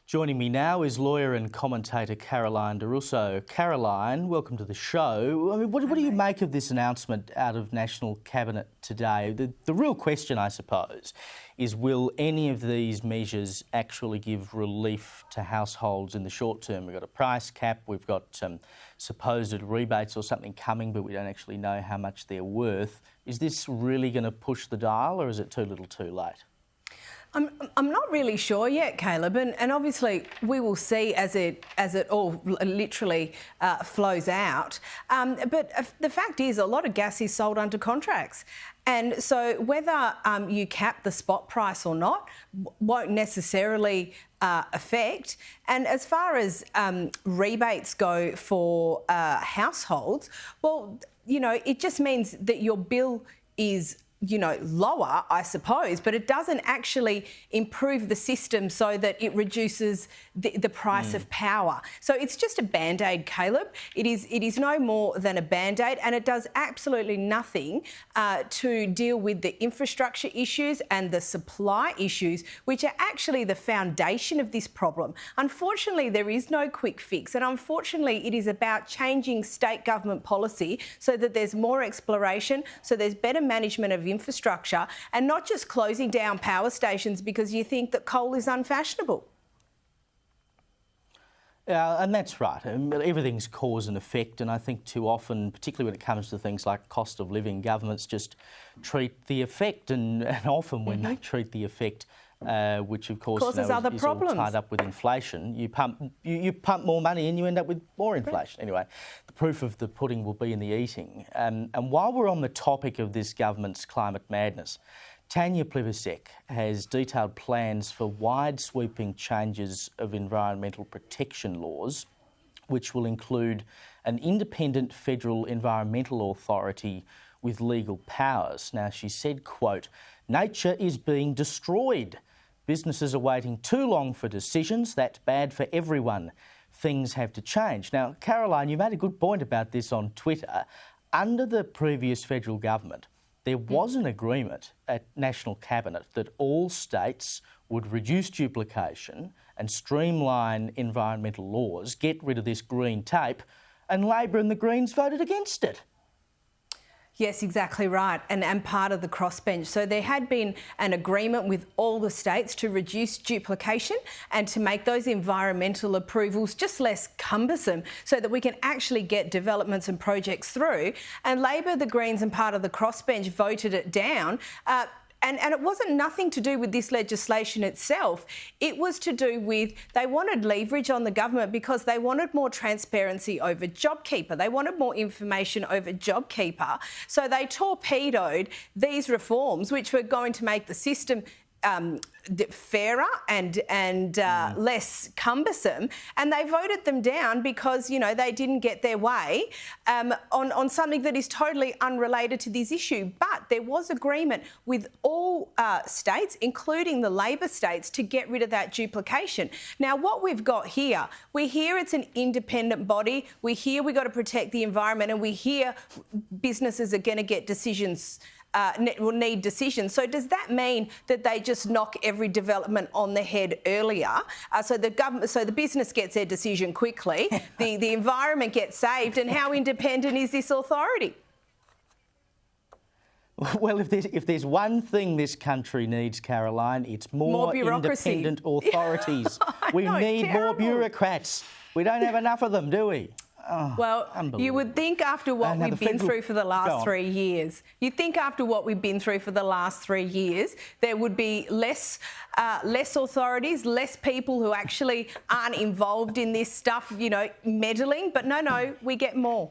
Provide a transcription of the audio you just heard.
Joining me now is lawyer and commentator Caroline Di Russo. Caroline, welcome to the show. I mean, what do you make of this announcement out of National Cabinet today? The real question, I suppose, is will any of these measures actually give relief to households in the short term? We've got a price cap, we've got supposed rebates or something coming, but we don't actually know how much they're worth. Is this really going to push the dial, or is it too little too late? I'm not really sure yet, Caleb, and obviously we will see as it all literally flows out. But the fact is, a lot of gas is sold under contracts. And so whether you cap the spot price or not won't necessarily affect. And as far as rebates go for households, well, you know, it just means that your bill is lower, I suppose, but it doesn't actually improve the system so that it reduces the price of power. So it's just a Band-Aid, Caleb. It is no more than a Band-Aid, and it does absolutely nothing to deal with the infrastructure issues and the supply issues, which are actually the foundation of this problem. Unfortunately, there is no quick fix, and unfortunately, it is about changing state government policy so that there's more exploration, so there's better management of infrastructure, and not just closing down power stations because you think that coal is unfashionable. And that's right. Everything's cause and effect, and I think too often, particularly when it comes to things like cost of living, governments just treat the effect, and often when they treat the effect, which of course causes other is problems. all tied up with inflation, you pump more money and you end up with more inflation. Anyway, the proof of the pudding will be in the eating. And while we're on the topic of this government's climate madness, Tanya Plibersek has detailed plans for wide-sweeping changes of environmental protection laws, which will include an independent federal environmental authority with legal powers. Now, she said, quote, "Nature is being destroyed. Businesses are waiting too long for decisions. That's bad for everyone. Things have to change." Now, Caroline, you made a good point about this on Twitter. Under the previous federal government, there was an agreement at National Cabinet that all states would reduce duplication and streamline environmental laws, get rid of this green tape, and Labor and the Greens voted against it. Yes, exactly right, and part of the crossbench. So there had been an agreement with all the states to reduce duplication and to make those environmental approvals just less cumbersome so that we can actually get developments and projects through. And Labor, the Greens and part of the crossbench voted it down. And it wasn't nothing to do with this legislation itself. It was to do with they wanted leverage on the government because they wanted more transparency over JobKeeper. They wanted more information over JobKeeper. So they torpedoed these reforms, which were going to make the system fairer and less cumbersome, and they voted them down because they didn't get their way on something that is totally unrelated to this issue. But there was agreement with all states, including the Labor states, to get rid of that duplication. Now, what we've got here, we hear it's an independent body. We hear we've got to protect the environment, and we hear businesses are going to get decisions. Will need decisions. So does that mean that they just knock every development on the head earlier? So the business gets their decision quickly, the environment gets saved, and how independent is this authority? Well, if there's one thing this country needs, Caroline, it's more bureaucracy. Independent authorities. We need more bureaucrats. We don't have enough of them, do we? Oh, well, you would think after what we've been through for the last 3 years, there would be less authorities, less people who actually aren't involved in this stuff, meddling. But no, we get more.